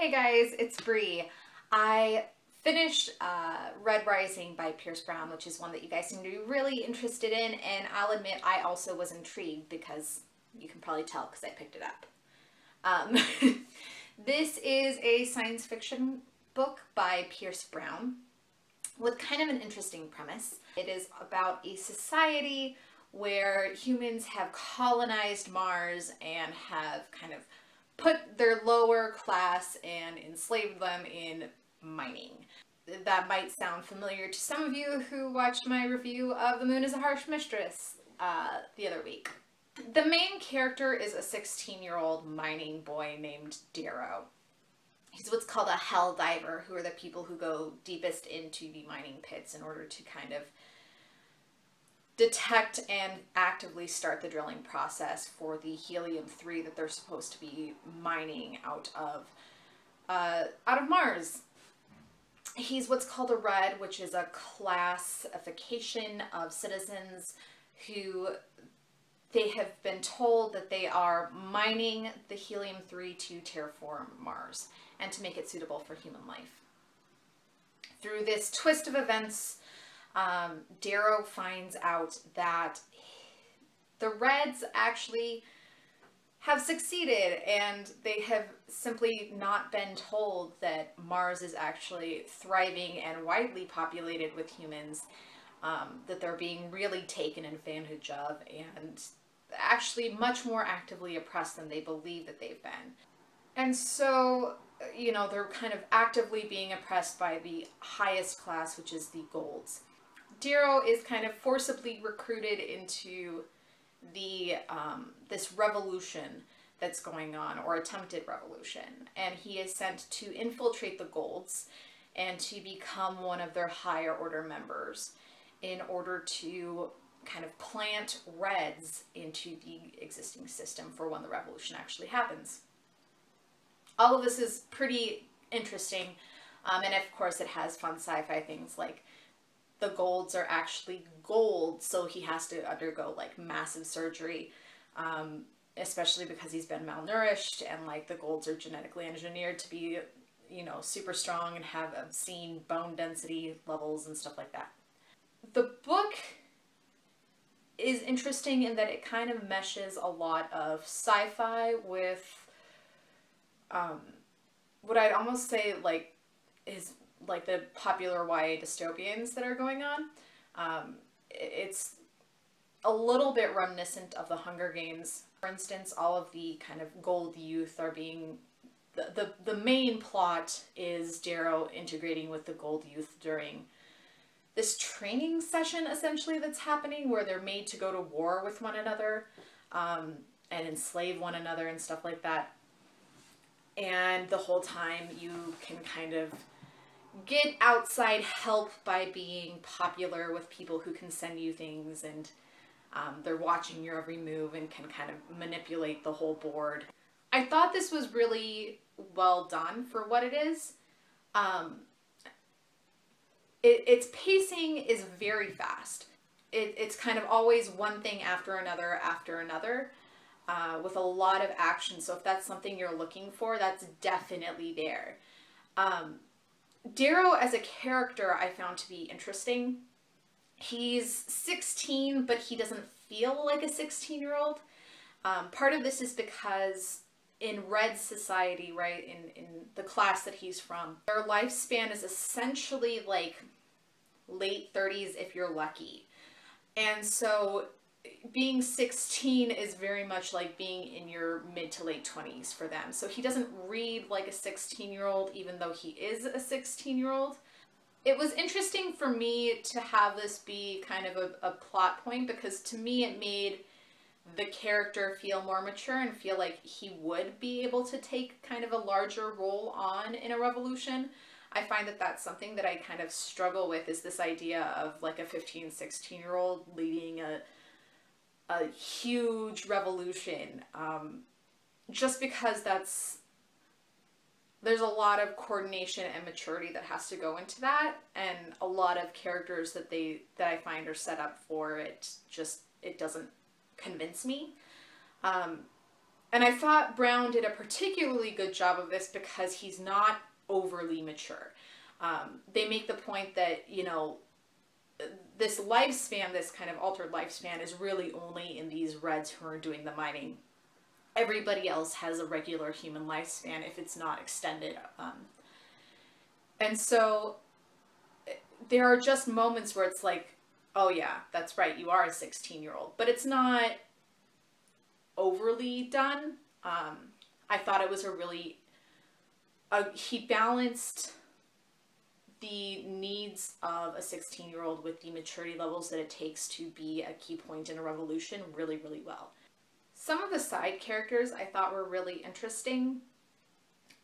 Hey guys, it's Bree. I finished Red Rising by Pierce Brown, which is one that you guys seem to be really interested in, and I'll admit I also was intrigued because you can probably tell because I picked it up. Um, this is a science fiction book by Pierce Brown with kind of an interesting premise. It is about a society where humans have colonized Mars and have kind of put their lower class and enslaved them in mining. That might sound familiar to some of you who watched my review of The Moon is a Harsh Mistress the other week. The main character is a 16-year-old mining boy named Darrow. He's what's called a hell diver, who are the people who go deepest into the mining pits in order to kind of detect and actively start the drilling process for the helium-3 that they're supposed to be mining out of Mars. He's what's called a Red, which is a classification of citizens who they have been told that they are mining the helium-3 to terraform Mars and to make it suitable for human life. Through this twist of events, Darrow finds out that the Reds actually have succeeded, and they have simply not been told that Mars is actually thriving and widely populated with humans, that they're being really taken advantage of and actually much more actively oppressed than they believe that they've been. And so, you know, they're kind of actively being oppressed by the highest class, which is the Golds. Darrow is kind of forcibly recruited into the this revolution that's going on, or attempted revolution, and he is sent to infiltrate the Golds and to become one of their higher order members in order to kind of plant Reds into the existing system for when the revolution actually happens. All of this is pretty interesting, and of course it has fun sci-fi things like the Golds are actually gold, so he has to undergo like massive surgery, especially because he's been malnourished, and like the Golds are genetically engineered to be, you know, super strong and have obscene bone density levels and stuff like that. The book is interesting in that it kind of meshes a lot of sci-fi with what I'd almost say like is like the popular YA dystopians that are going on. It's a little bit reminiscent of the Hunger Games. For instance, all of the kind of Gold youth are being, the main plot is Darrow integrating with the Gold youth during this training session essentially that's happening, where they're made to go to war with one another and enslave one another and stuff like that. And the whole time you can kind of get outside help by being popular with people who can send you things, and they're watching your every move and can kind of manipulate the whole board. I thought this was really well done for what it is. Its pacing is very fast. It's kind of always one thing after another with a lot of action. So if that's something you're looking for, that's definitely there. Darrow as a character I found to be interesting. He's 16, but he doesn't feel like a 16-year-old. Part of this is because in Red society, right, in the class that he's from, their lifespan is essentially like late 30s if you're lucky. And so being 16 is very much like being in your mid to late 20s for them. So he doesn't read like a 16-year-old, even though he is a 16-year-old. It was interesting for me to have this be kind of a plot point, because to me it made the character feel more mature and feel like he would be able to take kind of a larger role on in a revolution. I find that that's something that I kind of struggle with, is this idea of like a 15, 16-year-old leading a huge revolution, just because there's a lot of coordination and maturity that has to go into that, and a lot of characters that I find are set up for it, just, it doesn't convince me. And I thought Brown did a particularly good job of this because he's not overly mature. They make the point that, you know, this lifespan, this kind of altered lifespan, is really only in these Reds who are doing the mining. Everybody else has a regular human lifespan if it's not extended. And so there are just moments where it's like, oh yeah, that's right, you are a 16-year-old. But it's not overly done. I thought it was he balanced the needs of a 16-year-old with the maturity levels that it takes to be a key point in a revolution really, really well. Some of the side characters I thought were really interesting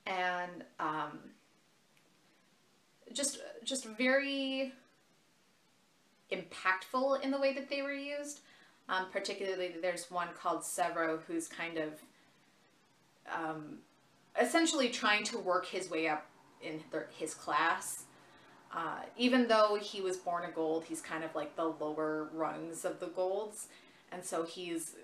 and just very impactful in the way that they were used. Particularly, there's one called Severo who's kind of essentially trying to work his way up in his class. Even though he was born a gold, he's kind of like the lower rungs of the golds. And so he's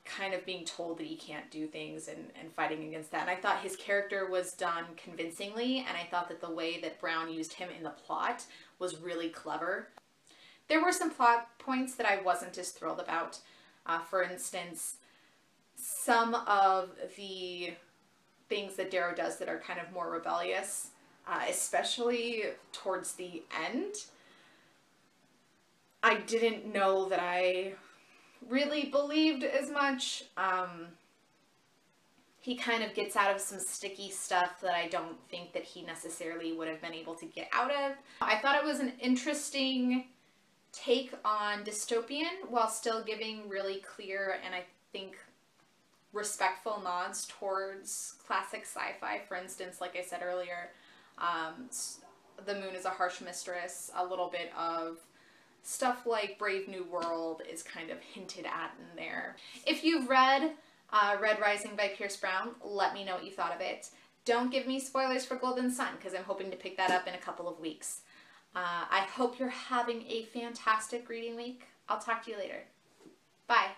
kind of being told that he can't do things and fighting against that. And I thought his character was done convincingly, and I thought that the way that Brown used him in the plot was really clever. There were some plot points that I wasn't as thrilled about. For instance, some of the things that Darrow does that are kind of more rebellious, especially towards the end, I didn't know that I really believed as much. He kind of gets out of some sticky stuff that I don't think that he necessarily would have been able to get out of. I thought it was an interesting take on dystopian while still giving really clear and I think respectful nods towards classic sci-fi. For instance, like I said earlier, the moon is a harsh mistress. A little bit of stuff like Brave New World is kind of hinted at in there. If you've read Red Rising by Pierce Brown, let me know what you thought of it. Don't give me spoilers for Golden Sun because I'm hoping to pick that up in a couple of weeks. I hope you're having a fantastic reading week. I'll talk to you later. Bye.